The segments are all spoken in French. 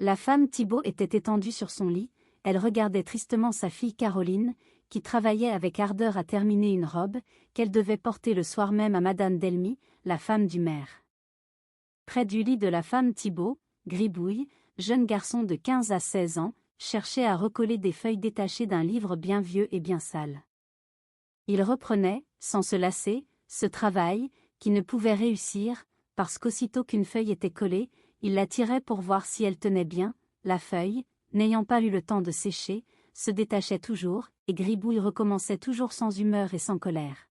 La femme Thibault était étendue sur son lit, elle regardait tristement sa fille Caroline, qui travaillait avec ardeur à terminer une robe, qu'elle devait porter le soir même à Madame Delmy, la femme du maire. Près du lit de la femme Thibault, Gribouille, jeune garçon de 15 à 16 ans, cherchait à recoller des feuilles détachées d'un livre bien vieux et bien sale. Il reprenait, sans se lasser, ce travail, qui ne pouvait réussir, parce qu'aussitôt qu'une feuille était collée, il la tirait pour voir si elle tenait bien, la feuille, n'ayant pas eu le temps de sécher, se détachait toujours, et Gribouille recommençait toujours sans humeur et sans colère.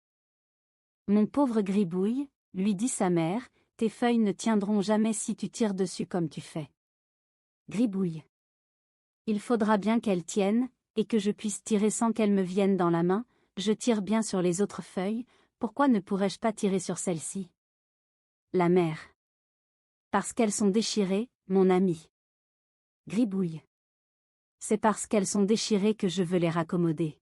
« Mon pauvre Gribouille, lui dit sa mère, tes feuilles ne tiendront jamais si tu tires dessus comme tu fais. Gribouille. Il faudra bien qu'elles tiennent, et que je puisse tirer sans qu'elles me viennent dans la main, je tire bien sur les autres feuilles, pourquoi ne pourrais-je pas tirer sur celle-ci? La mère. Parce qu'elles sont déchirées, mon ami. Gribouille. C'est parce qu'elles sont déchirées que je veux les raccommoder.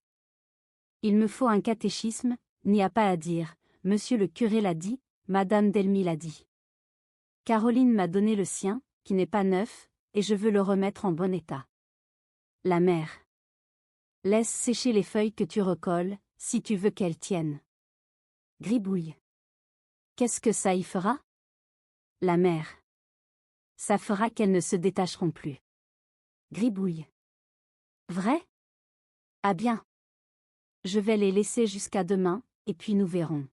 Il me faut un catéchisme, n'y a pas à dire, monsieur le curé l'a dit, madame Delmy l'a dit. Caroline m'a donné le sien, qui n'est pas neuf, et je veux le remettre en bon état. La mère. Laisse sécher les feuilles que tu recolles, si tu veux qu'elles tiennent. Gribouille. Qu'est-ce que ça y fera? La mère. Ça fera qu'elles ne se détacheront plus. Gribouille. Vrai? Ah bien. Je vais les laisser jusqu'à demain, et puis nous verrons.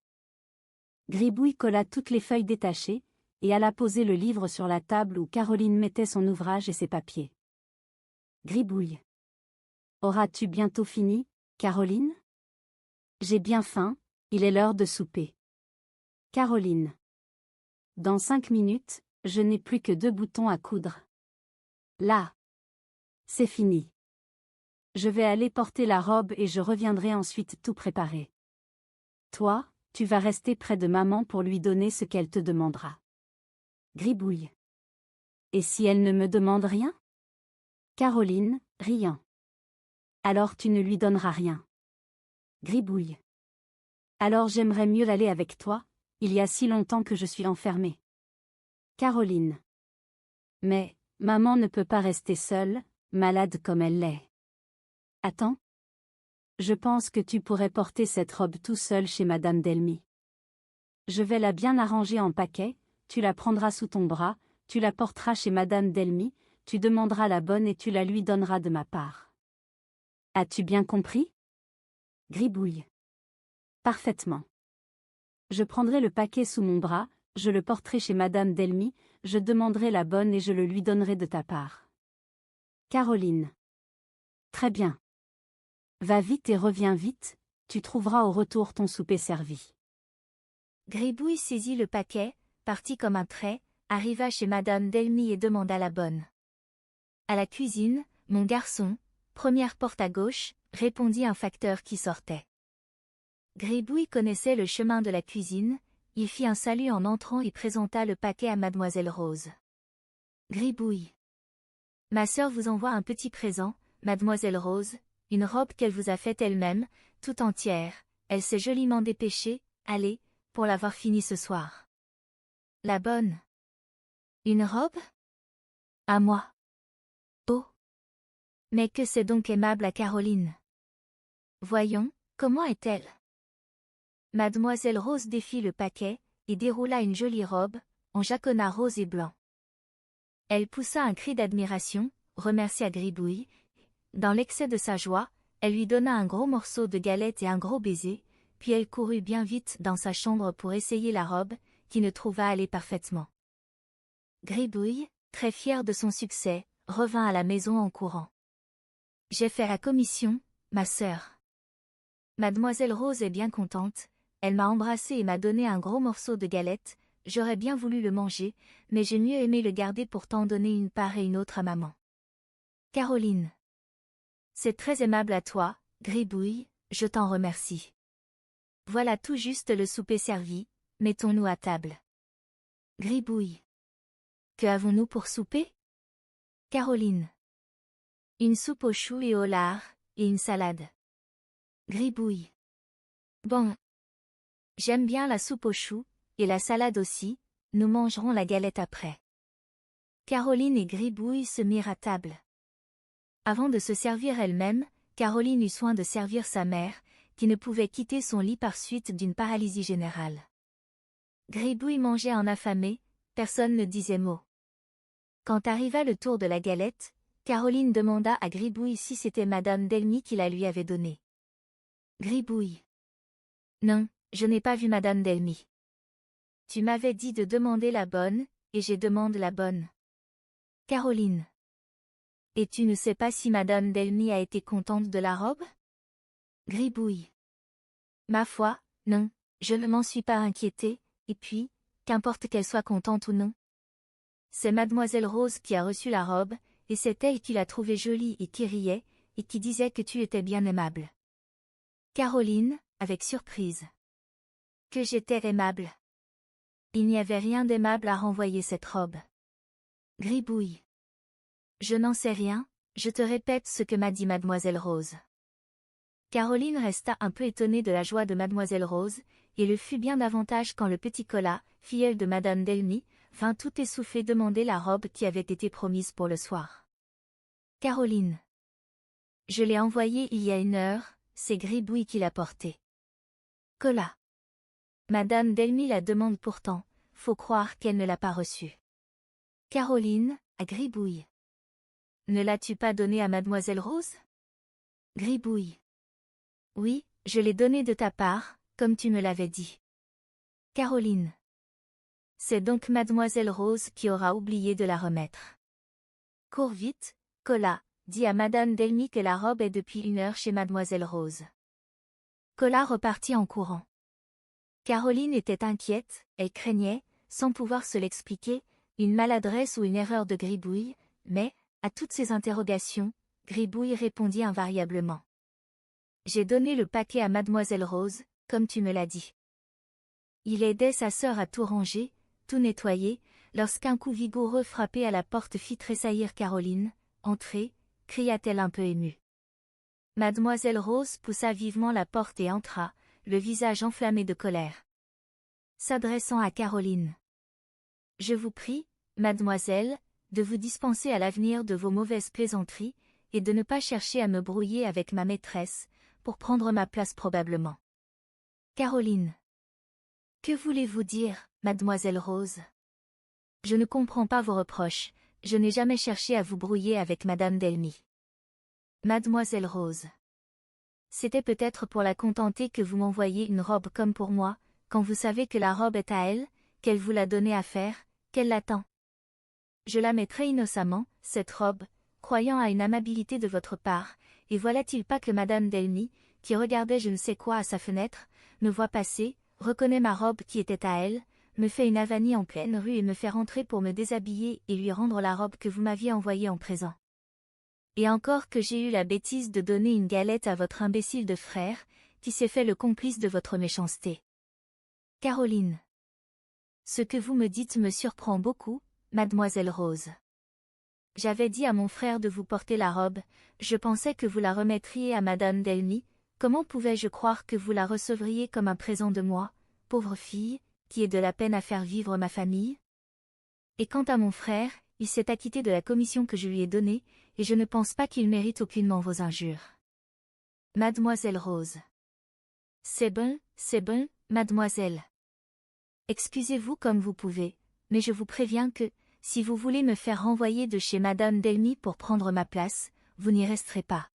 Gribouille colla toutes les feuilles détachées, et alla poser le livre sur la table où Caroline mettait son ouvrage et ses papiers. Gribouille. Auras-tu bientôt fini, Caroline? J'ai bien faim, il est l'heure de souper. Caroline. Dans 5 minutes, je n'ai plus que 2 boutons à coudre. Là. C'est fini. Je vais aller porter la robe et je reviendrai ensuite tout préparer. Toi, tu vas rester près de maman pour lui donner ce qu'elle te demandera. Gribouille. Et si elle ne me demande rien? Caroline, riant. Alors tu ne lui donneras rien. Gribouille. Alors j'aimerais mieux l'aller avec toi, il y a si longtemps que je suis enfermée. Caroline. Mais, maman ne peut pas rester seule, malade comme elle l'est. Attends. Je pense que tu pourrais porter cette robe tout seul chez Madame Delmy. Je vais la bien arranger en paquet, tu la prendras sous ton bras, tu la porteras chez Madame Delmy, tu demanderas la bonne et tu la lui donneras de ma part. As-tu bien compris? Gribouille. Parfaitement. Je prendrai le paquet sous mon bras, je le porterai chez Madame Delmy, je demanderai la bonne et je le lui donnerai de ta part. Caroline. Très bien. Va vite et reviens vite, tu trouveras au retour ton souper servi. Gribouille saisit le paquet, partit comme un trait, arriva chez Madame Delmy et demanda la bonne. À la cuisine, mon garçon, première porte à gauche, répondit un facteur qui sortait. Gribouille connaissait le chemin de la cuisine, il fit un salut en entrant et présenta le paquet à Mademoiselle Rose. Gribouille. Ma sœur vous envoie un petit présent, Mademoiselle Rose, une robe qu'elle vous a faite elle-même, tout entière, elle s'est joliment dépêchée, allez, pour l'avoir finie ce soir. La bonne. Une robe? À moi. Oh. Mais que c'est donc aimable à Caroline. Voyons, comment est-elle? Mademoiselle Rose défit le paquet, et déroula une jolie robe, en jaconas rose et blanc. Elle poussa un cri d'admiration, remercia Gribouille. Dans l'excès de sa joie, elle lui donna un gros morceau de galette et un gros baiser, puis elle courut bien vite dans sa chambre pour essayer la robe, qui ne trouva aller parfaitement. Gribouille, très fière de son succès, revint à la maison en courant. J'ai fait la commission, ma sœur. Mademoiselle Rose est bien contente, elle m'a embrassée et m'a donné un gros morceau de galette, j'aurais bien voulu le manger, mais j'ai mieux aimé le garder pour t'en donner une part et une autre à maman. Caroline. C'est très aimable à toi, Gribouille, je t'en remercie. Voilà tout juste le souper servi, mettons-nous à table. Gribouille. Que avons-nous pour souper? Caroline. Une soupe aux choux et au lard, et une salade. Gribouille. Bon. J'aime bien la soupe aux choux, et la salade aussi, nous mangerons la galette après. Caroline et Gribouille se mirent à table. Avant de se servir elle-même, Caroline eut soin de servir sa mère, qui ne pouvait quitter son lit par suite d'une paralysie générale. Gribouille mangeait en affamé, personne ne disait mot. Quand arriva le tour de la galette, Caroline demanda à Gribouille si c'était Madame Delmy qui la lui avait donnée. Gribouille. Non, je n'ai pas vu Madame Delmy. Tu m'avais dit de demander la bonne, et j'ai demandé la bonne. Caroline. Et tu ne sais pas si Madame Delmy a été contente de la robe? Gribouille. Ma foi, non, je ne m'en suis pas inquiétée, et puis, qu'importe qu'elle soit contente ou non. C'est Mademoiselle Rose qui a reçu la robe, et c'est elle qui l'a trouvée jolie et qui riait, et qui disait que tu étais bien aimable. Caroline, avec surprise. Que j'étais aimable. Il n'y avait rien d'aimable à renvoyer cette robe. Gribouille. Je n'en sais rien, je te répète ce que m'a dit Mademoiselle Rose. Caroline resta un peu étonnée de la joie de Mademoiselle Rose, et le fut bien davantage quand le petit Colas, filleul de Madame Delmy, vint tout essoufflé demander la robe qui avait été promise pour le soir. Caroline. Je l'ai envoyée il y a 1 heure, c'est Gribouille qui l'a portée. Colas. Madame Delmy la demande pourtant, faut croire qu'elle ne l'a pas reçue. Caroline, à Gribouille. Ne l'as-tu pas donnée à Mademoiselle Rose? Gribouille. Oui, je l'ai donnée de ta part, comme tu me l'avais dit. Caroline. C'est donc Mademoiselle Rose qui aura oublié de la remettre. Cours vite, Colas, dis à Madame Delmy que la robe est depuis 1 heure chez Mademoiselle Rose. Colas repartit en courant. Caroline était inquiète, elle craignait, sans pouvoir se l'expliquer, une maladresse ou une erreur de Gribouille, mais, à toutes ces interrogations, Gribouille répondit invariablement. J'ai donné le paquet à Mademoiselle Rose, comme tu me l'as dit. Il aidait sa sœur à tout ranger, tout nettoyer, lorsqu'un coup vigoureux frappé à la porte fit tressaillir Caroline. Entrez, cria-t-elle un peu émue. Mademoiselle Rose poussa vivement la porte et entra, le visage enflammé de colère. S'adressant à Caroline. Je vous prie, mademoiselle, de vous dispenser à l'avenir de vos mauvaises plaisanteries, et de ne pas chercher à me brouiller avec ma maîtresse, pour prendre ma place probablement. Caroline. Que voulez-vous dire, mademoiselle Rose? Je ne comprends pas vos reproches, je n'ai jamais cherché à vous brouiller avec Madame Delmy. Mademoiselle Rose. C'était peut-être pour la contenter que vous m'envoyez une robe comme pour moi, quand vous savez que la robe est à elle, qu'elle vous l'a donnée à faire, qu'elle l'attend. Je la mettrai innocemment, cette robe, croyant à une amabilité de votre part, et voilà-t-il pas que Madame Delmy, qui regardait je ne sais quoi à sa fenêtre, me voit passer, reconnaît ma robe qui était à elle, me fait une avanie en pleine rue et me fait rentrer pour me déshabiller et lui rendre la robe que vous m'aviez envoyée en présent. Et encore que j'ai eu la bêtise de donner une galette à votre imbécile de frère, qui s'est fait le complice de votre méchanceté. Caroline. Ce que vous me dites me surprend beaucoup, mademoiselle Rose. J'avais dit à mon frère de vous porter la robe, je pensais que vous la remettriez à Madame Delmy, comment pouvais-je croire que vous la recevriez comme un présent de moi, pauvre fille, qui ait de la peine à faire vivre ma famille? Et quant à mon frère, il s'est acquitté de la commission que je lui ai donnée, et je ne pense pas qu'il mérite aucunement vos injures. Mademoiselle Rose. C'est bon, mademoiselle. Excusez-vous comme vous pouvez, mais je vous préviens que, si vous voulez me faire renvoyer de chez Madame Delmy pour prendre ma place, vous n'y resterez pas.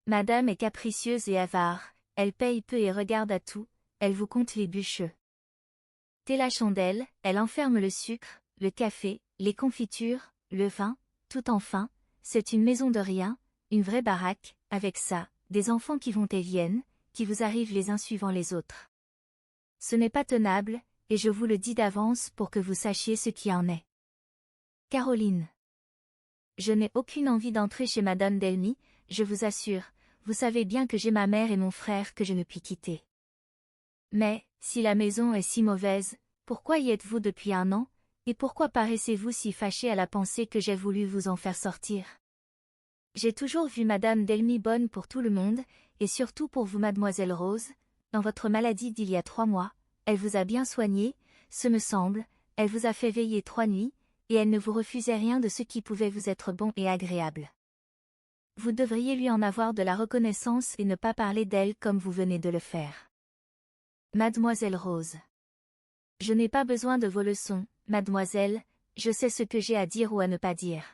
Madame est capricieuse et avare, elle paye peu et regarde à tout, elle vous compte les bûcheux. T'es la chandelle, elle enferme le sucre, le café, les confitures, le vin, tout enfin, c'est une maison de rien, une vraie baraque, avec ça, des enfants qui vont et viennent, qui vous arrivent les uns suivant les autres. Ce n'est pas tenable, et je vous le dis d'avance pour que vous sachiez ce qui en est. Caroline. Je n'ai aucune envie d'entrer chez Madame Delmy, je vous assure, vous savez bien que j'ai ma mère et mon frère que je ne puis quitter. Mais, si la maison est si mauvaise, pourquoi y êtes-vous depuis 1 an, et pourquoi paraissez-vous si fâché à la pensée que j'ai voulu vous en faire sortir? J'ai toujours vu Madame Delmy bonne pour tout le monde, et surtout pour vous mademoiselle Rose, dans votre maladie d'il y a 3 mois, elle vous a bien soigné, ce me semble, elle vous a fait veiller 3 nuits, et elle ne vous refusait rien de ce qui pouvait vous être bon et agréable. Vous devriez lui en avoir de la reconnaissance et ne pas parler d'elle comme vous venez de le faire. Mademoiselle Rose. Je n'ai pas besoin de vos leçons, mademoiselle, je sais ce que j'ai à dire ou à ne pas dire.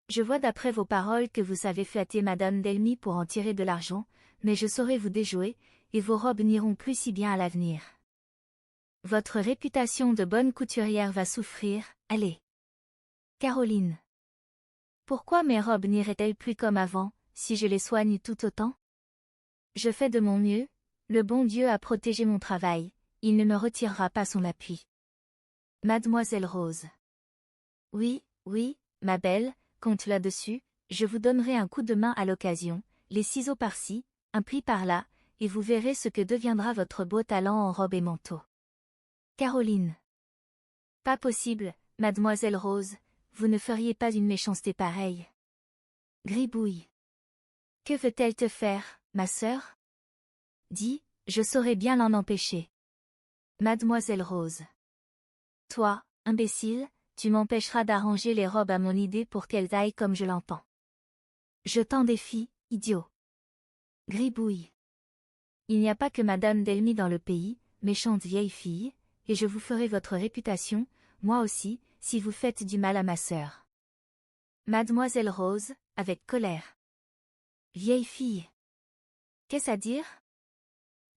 Je vois d'après vos paroles que vous savez flatter Madame Delmy pour en tirer de l'argent, mais je saurai vous déjouer, et vos robes n'iront plus si bien à l'avenir. Votre réputation de bonne couturière va souffrir, allez. Caroline. Pourquoi mes robes n'iraient-elles plus comme avant, si je les soigne tout autant? Je fais de mon mieux, le bon Dieu a protégé mon travail, il ne me retirera pas son appui. Mademoiselle Rose. Oui, oui, ma belle, compte là-dessus, je vous donnerai un coup de main à l'occasion, les ciseaux par-ci, un pli par-là, et vous verrez ce que deviendra votre beau talent en robe et manteau. Caroline. Pas possible, mademoiselle Rose, vous ne feriez pas une méchanceté pareille. Gribouille. Que veut-elle te faire, ma sœur? Dis, je saurais bien l'en empêcher. Mademoiselle Rose. Toi, imbécile, tu m'empêcheras d'arranger les robes à mon idée pour qu'elles aillent comme je l'entends. Je t'en défie, idiot. Gribouille. Il n'y a pas que Madame Delmy dans le pays, méchante vieille fille, et je vous ferai votre réputation, moi aussi, si vous faites du mal à ma sœur. Mademoiselle Rose, avec colère. Vieille fille. Qu'est-ce à dire?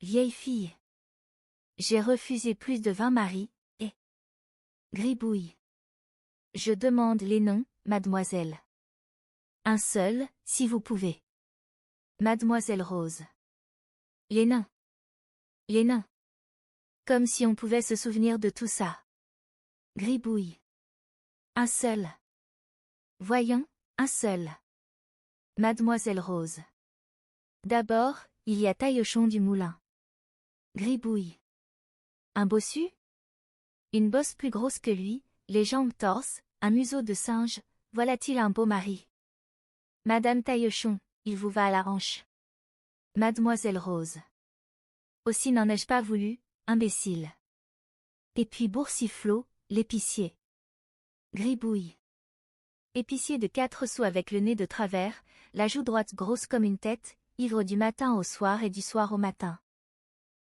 Vieille fille. J'ai refusé plus de 20 maris, et... Gribouille. Je demande les noms, mademoiselle. Un seul, si vous pouvez. Mademoiselle Rose. Les nains. Les nains. Comme si on pouvait se souvenir de tout ça. Gribouille. Un seul. Voyons, un seul. Mademoiselle Rose. D'abord, il y a Taillochon du Moulin. Gribouille. Un bossu? Une bosse plus grosse que lui, les jambes torses, un museau de singe, voilà-t-il un beau mari? Madame Taillochon, il vous va à la hanche. Mademoiselle Rose. Aussi n'en ai-je pas voulu, imbécile. Et puis Boursiflot, l'épicier. Gribouille. Épicier de 4 sous avec le nez de travers, la joue droite grosse comme une tête, ivre du matin au soir et du soir au matin.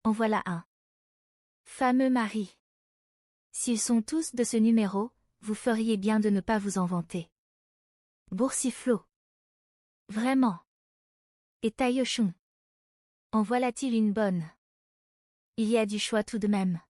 En voilà un. Fameux mari. S'ils sont tous de ce numéro, vous feriez bien de ne pas vous en vanter. Boursiflot. Vraiment. Et Taillochon. En voilà-t-il une bonne? Il y a du choix tout de même.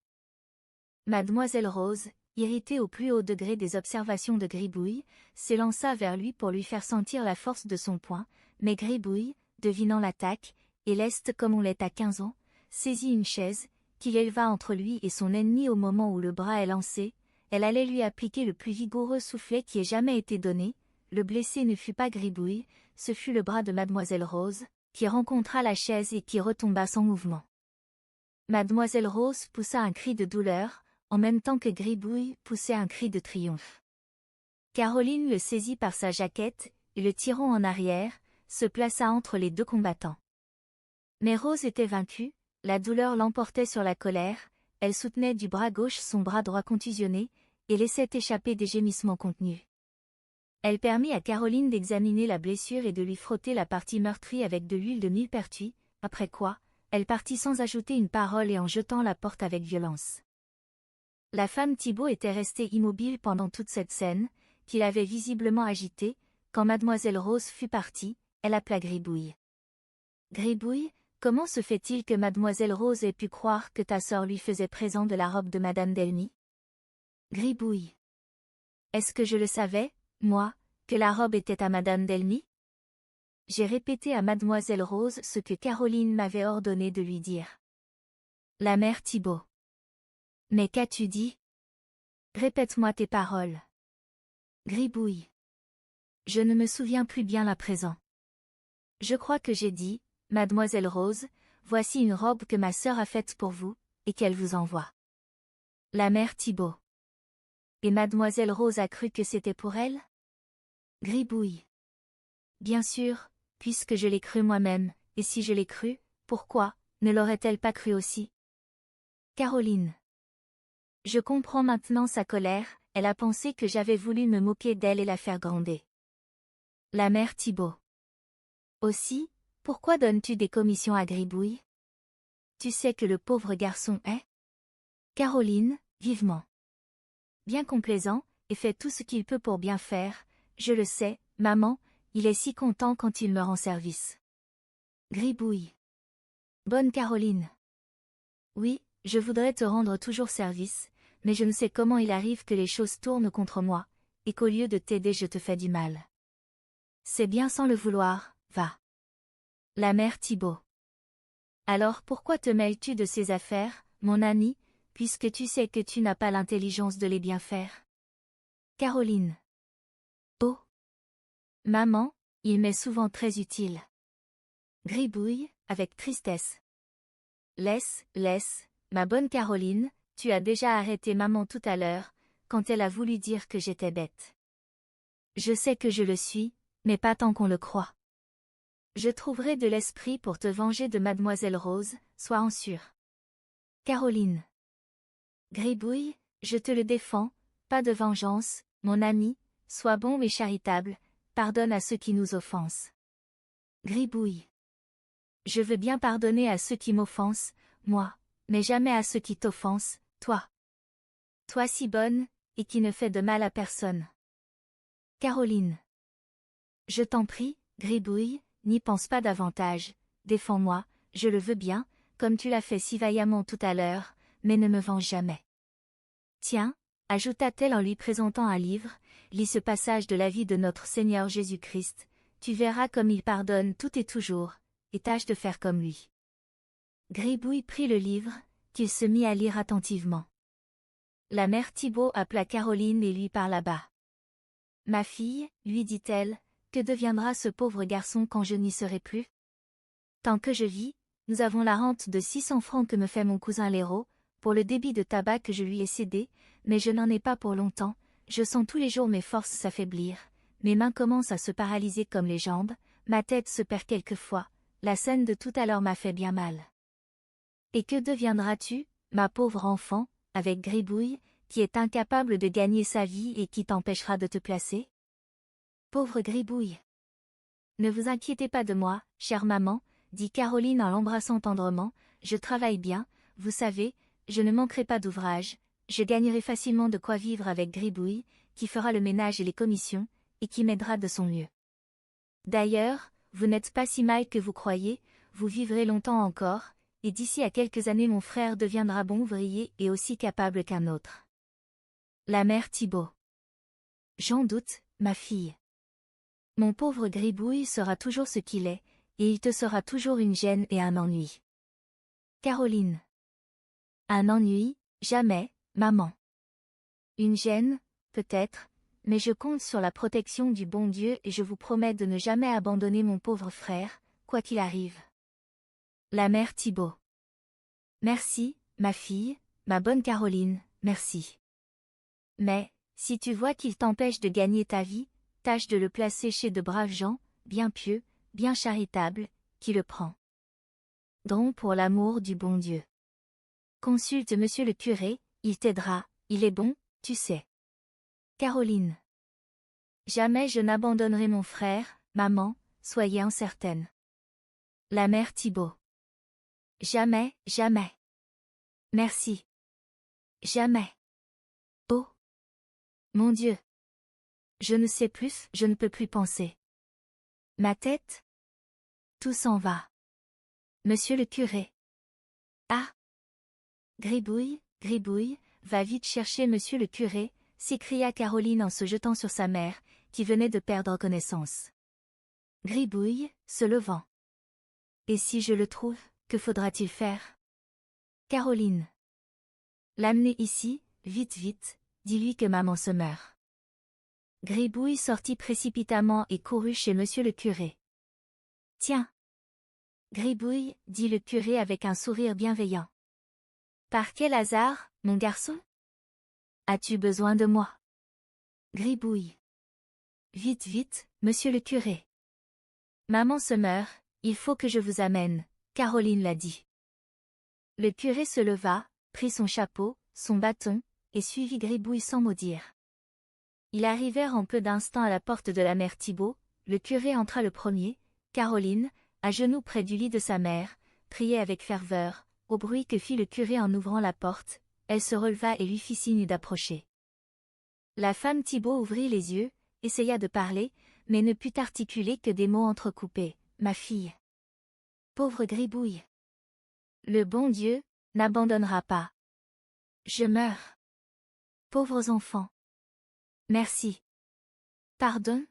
Mademoiselle Rose, irritée au plus haut degré des observations de Gribouille, s'élança vers lui pour lui faire sentir la force de son poing, mais Gribouille, devinant l'attaque, et leste comme on l'est à 15 ans, saisit une chaise, qu'il éleva entre lui et son ennemi au moment où le bras est lancé, elle allait lui appliquer le plus vigoureux soufflet qui ait jamais été donné, le blessé ne fut pas Gribouille, ce fut le bras de Mademoiselle Rose, qui rencontra la chaise et qui retomba sans mouvement. Mademoiselle Rose poussa un cri de douleur, en même temps que Gribouille poussait un cri de triomphe. Caroline le saisit par sa jaquette, et le tirant en arrière, se plaça entre les deux combattants. Mais Rose était vaincue, la douleur l'emportait sur la colère, elle soutenait du bras gauche son bras droit contusionné, et laissait échapper des gémissements contenus. Elle permit à Caroline d'examiner la blessure et de lui frotter la partie meurtrie avec de l'huile de millepertuis, après quoi, elle partit sans ajouter une parole et en jetant la porte avec violence. La femme Thibault était restée immobile pendant toute cette scène, qu'il avait visiblement agitée, quand Mademoiselle Rose fut partie, elle appela Gribouille. Gribouille, comment se fait-il que Mademoiselle Rose ait pu croire que ta sœur lui faisait présent de la robe de Madame Delmy? Gribouille. Est-ce que je le savais, moi, que la robe était à Madame Delmy? J'ai répété à Mademoiselle Rose ce que Caroline m'avait ordonné de lui dire. La mère Thibault. Mais qu'as-tu dit? Répète-moi tes paroles. Gribouille. Je ne me souviens plus bien à présent. Je crois que j'ai dit, Mademoiselle Rose, voici une robe que ma sœur a faite pour vous, et qu'elle vous envoie. La mère Thibault. Et Mademoiselle Rose a cru que c'était pour elle? Gribouille. Bien sûr, puisque je l'ai cru moi-même, et si je l'ai cru, pourquoi, ne l'aurait-elle pas cru aussi? Caroline. Je comprends maintenant sa colère, elle a pensé que j'avais voulu me moquer d'elle et la faire gronder. La mère Thibault. Aussi, pourquoi donnes-tu des commissions à Gribouille? Tu sais que le pauvre garçon est? Caroline, vivement. Bien complaisant, et fait tout ce qu'il peut pour bien faire, je le sais, maman, il est si content quand il me rend service. Gribouille. Bonne Caroline. Oui, je voudrais te rendre toujours service, mais je ne sais comment il arrive que les choses tournent contre moi, et qu'au lieu de t'aider je te fais du mal. C'est bien sans le vouloir, va. La mère Thibault. Alors pourquoi te mêles-tu de ces affaires, mon ami, puisque tu sais que tu n'as pas l'intelligence de les bien faire? Caroline. Oh. Maman, il m'est souvent très utile. Gribouille, avec tristesse. Laisse, ma bonne Caroline, tu as déjà arrêté maman tout à l'heure, quand elle a voulu dire que j'étais bête. Je sais que je le suis, mais pas tant qu'on le croit. Je trouverai de l'esprit pour te venger de mademoiselle Rose, sois-en sûre. Caroline. Gribouille, je te le défends, pas de vengeance, mon ami, sois bon et charitable, pardonne à ceux qui nous offensent. Gribouille. Je veux bien pardonner à ceux qui m'offensent, moi, mais jamais à ceux qui t'offensent, toi. Toi si bonne, et qui ne fait de mal à personne. Caroline. Je t'en prie, Gribouille, n'y pense pas davantage, défends-moi, je le veux bien, comme tu l'as fait si vaillamment tout à l'heure, mais ne me venge jamais. Tiens, ajouta-t-elle en lui présentant un livre, lis ce passage de la vie de notre Seigneur Jésus-Christ, tu verras comme il pardonne tout et toujours, et tâche de faire comme lui. Gribouille prit le livre, qu'il se mit à lire attentivement. La mère Thibault appela Caroline et lui parla bas. Ma fille, lui dit-elle, que deviendra ce pauvre garçon quand je n'y serai plus? Tant que je vis, nous avons la rente de 600 francs que me fait mon cousin Léraud, pour le débit de tabac que je lui ai cédé, mais je n'en ai pas pour longtemps, je sens tous les jours mes forces s'affaiblir, mes mains commencent à se paralyser comme les jambes, ma tête se perd quelquefois, la scène de tout à l'heure m'a fait bien mal. Et que deviendras-tu, ma pauvre enfant, avec Gribouille, qui est incapable de gagner sa vie et qui t'empêchera de te placer? Pauvre Gribouille. Ne vous inquiétez pas de moi, chère maman, dit Caroline en l'embrassant tendrement, je travaille bien, vous savez, je ne manquerai pas d'ouvrage, je gagnerai facilement de quoi vivre avec Gribouille, qui fera le ménage et les commissions, et qui m'aidera de son mieux. D'ailleurs, vous n'êtes pas si mal que vous croyez, vous vivrez longtemps encore, et d'ici à quelques années mon frère deviendra bon ouvrier et aussi capable qu'un autre. La mère Thibault. J'en doute, ma fille. Mon pauvre Gribouille sera toujours ce qu'il est, et il te sera toujours une gêne et un ennui. Caroline. Un ennui, jamais, maman. Une gêne, peut-être, mais je compte sur la protection du bon Dieu et je vous promets de ne jamais abandonner mon pauvre frère, quoi qu'il arrive. La mère Thibault. Merci, ma fille, ma bonne Caroline, merci. Mais, si tu vois qu'il t'empêche de gagner ta vie, tâche de le placer chez de braves gens, bien pieux, bien charitables, qui le prend. Donc pour l'amour du bon Dieu. Consulte monsieur le curé, il t'aidera, il est bon, tu sais. Caroline. Jamais je n'abandonnerai mon frère, maman, soyez en certaine. La mère Thibault. Jamais, jamais. Merci. Jamais. Oh. Mon Dieu. Je ne sais plus, je ne peux plus penser. Ma tête? Tout s'en va. Monsieur le curé. Ah. Gribouille, Gribouille, va vite chercher monsieur le curé, s'écria Caroline en se jetant sur sa mère, qui venait de perdre connaissance. Gribouille, se levant. Et si je le trouve, que faudra-t-il faire? Caroline. L'amener ici, vite vite, dis-lui que maman se meurt. Gribouille sortit précipitamment et courut chez monsieur le curé. Tiens. Gribouille, dit le curé avec un sourire bienveillant. Par quel hasard, mon garçon? As-tu besoin de moi? Gribouille. Vite vite, monsieur le curé. Maman se meurt, il faut que je vous amène, Caroline l'a dit. Le curé se leva, prit son chapeau, son bâton, et suivit Gribouille sans mot dire. Ils arrivèrent en peu d'instants à la porte de la mère Thibault. Le curé entra le premier. Caroline, à genoux près du lit de sa mère, priait avec ferveur. Au bruit que fit le curé en ouvrant la porte, elle se releva et lui fit signe d'approcher. La femme Thibault ouvrit les yeux, essaya de parler, mais ne put articuler que des mots entrecoupés. « Ma fille. Pauvre Gribouille. Le bon Dieu n'abandonnera pas. Je meurs. Pauvres enfants. Merci. Pardon ?»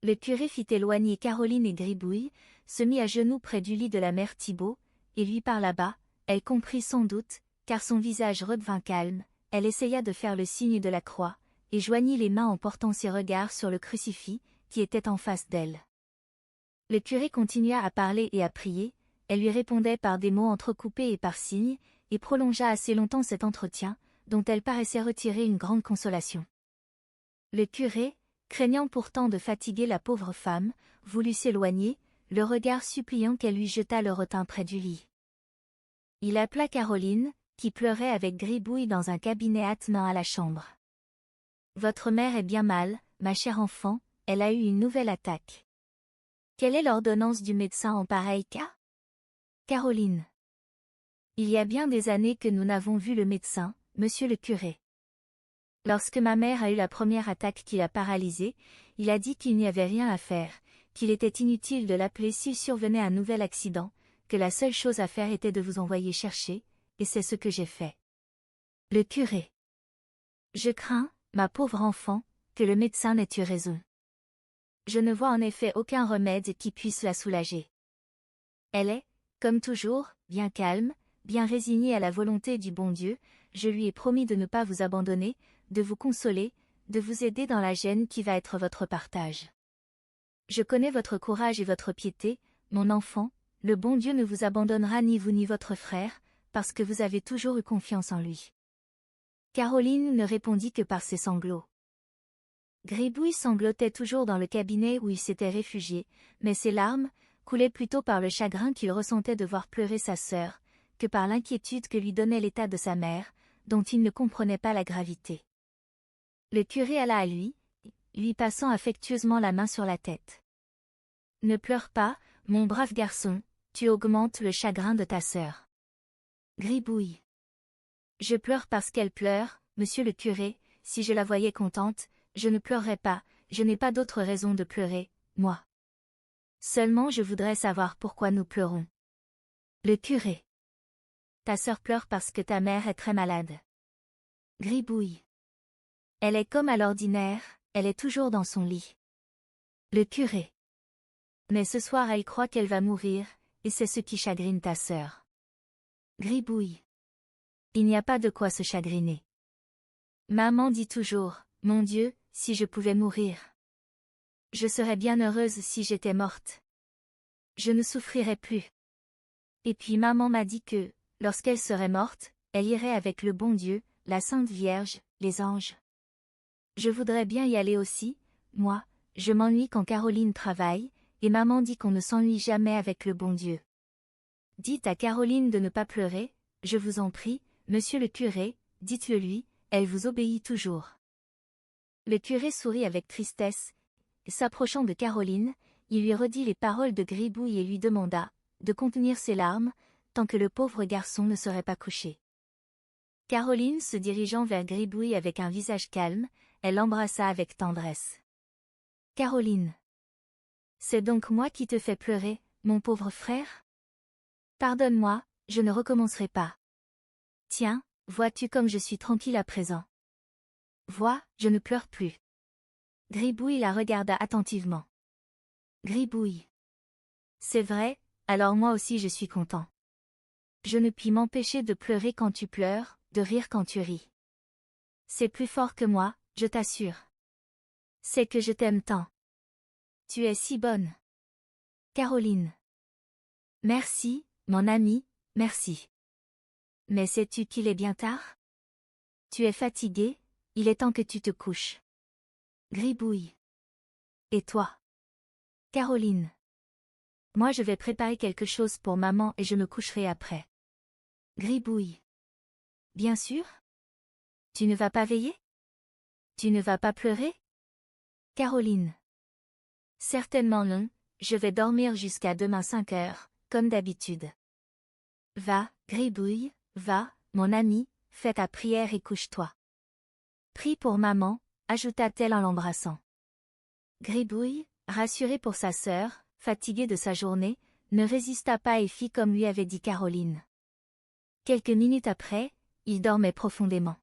Le curé fit éloigner Caroline et Gribouille, se mit à genoux près du lit de la mère Thibault, et lui parla bas. Elle comprit sans doute, car son visage redevint calme. Elle essaya de faire le signe de la croix, et joignit les mains en portant ses regards sur le crucifix, qui était en face d'elle. Le curé continua à parler et à prier, elle lui répondait par des mots entrecoupés et par signes, et prolongea assez longtemps cet entretien, dont elle paraissait retirer une grande consolation. Le curé, craignant pourtant de fatiguer la pauvre femme, voulut s'éloigner, le regard suppliant qu'elle lui jetât le retint près du lit. Il appela Caroline, qui pleurait avec Gribouille dans un cabinet attenant à la chambre. « Votre mère est bien mal, ma chère enfant, elle a eu une nouvelle attaque. Quelle est l'ordonnance du médecin en pareil cas ? » Caroline. « Il y a bien des années que nous n'avons vu le médecin, monsieur le curé. Lorsque ma mère a eu la première attaque qui l'a paralysée, il a dit qu'il n'y avait rien à faire, qu'il était inutile de l'appeler s'il survenait un nouvel accident, que la seule chose à faire était de vous envoyer chercher, et c'est ce que j'ai fait. » Le curé. « Je crains, ma pauvre enfant, que le médecin n'ait eu raison. Je ne vois en effet aucun remède qui puisse la soulager. Elle est, comme toujours, bien calme, bien résignée à la volonté du bon Dieu. Je lui ai promis de ne pas vous abandonner, de vous consoler, de vous aider dans la gêne qui va être votre partage. Je connais votre courage et votre piété, mon enfant, le bon Dieu ne vous abandonnera ni vous ni votre frère, parce que vous avez toujours eu confiance en lui. » Caroline ne répondit que par ses sanglots. Gribouille sanglotait toujours dans le cabinet où il s'était réfugié, mais ses larmes coulaient plutôt par le chagrin qu'il ressentait de voir pleurer sa sœur, que par l'inquiétude que lui donnait l'état de sa mère, dont il ne comprenait pas la gravité. Le curé alla à lui, passant affectueusement la main sur la tête. « Ne pleure pas, mon brave garçon, tu augmentes le chagrin de ta sœur. » Gribouille. « Je pleure parce qu'elle pleure, monsieur le curé, si je la voyais contente, je ne pleurerais pas, je n'ai pas d'autre raison de pleurer, moi. Seulement je voudrais savoir pourquoi nous pleurons. » Le curé. « Ta sœur pleure parce que ta mère est très malade. » Gribouille. « Elle est comme à l'ordinaire, elle est toujours dans son lit. » Le curé. « Mais ce soir elle croit qu'elle va mourir, et c'est ce qui chagrine ta sœur. » Gribouille. « Il n'y a pas de quoi se chagriner. Maman dit toujours, mon Dieu, si je pouvais mourir. Je serais bien heureuse si j'étais morte. Je ne souffrirais plus. Et puis maman m'a dit que, lorsqu'elle serait morte, elle irait avec le bon Dieu, la Sainte Vierge, les anges. Je voudrais bien y aller aussi, moi, je m'ennuie quand Caroline travaille, et maman dit qu'on ne s'ennuie jamais avec le bon Dieu. Dites à Caroline de ne pas pleurer, je vous en prie, monsieur le curé, dites-le lui, elle vous obéit toujours. » Le curé sourit avec tristesse, et s'approchant de Caroline, il lui redit les paroles de Gribouille et lui demanda de contenir ses larmes, tant que le pauvre garçon ne serait pas couché. Caroline se dirigeant vers Gribouille avec un visage calme, elle l'embrassa avec tendresse. « Caroline. C'est donc moi qui te fais pleurer, mon pauvre frère ? Pardonne-moi, je ne recommencerai pas. Tiens, vois-tu comme je suis tranquille à présent. Vois, je ne pleure plus. » Gribouille la regarda attentivement. Gribouille. « C'est vrai, alors moi aussi je suis content. Je ne puis m'empêcher de pleurer quand tu pleures, de rire quand tu ris. C'est plus fort que moi, je t'assure. C'est que je t'aime tant. Tu es si bonne. Caroline. Merci, mon ami, merci. Mais sais-tu qu'il est bien tard ? Tu es fatigué, il est temps que tu te couches. Gribouille. Et toi ? Caroline. Moi je vais préparer quelque chose pour maman et je me coucherai après. Gribouille. Bien sûr ? Tu ne vas pas veiller ? Tu ne vas pas pleurer? Caroline. Certainement non, je vais dormir jusqu'à demain 5 heures, comme d'habitude. Va, Gribouille, va, mon ami, fais ta prière et couche-toi. Prie pour maman, ajouta-t-elle en l'embrassant. Gribouille, rassuré pour sa sœur, fatigué de sa journée, ne résista pas et fit comme lui avait dit Caroline. Quelques minutes après, il dormait profondément.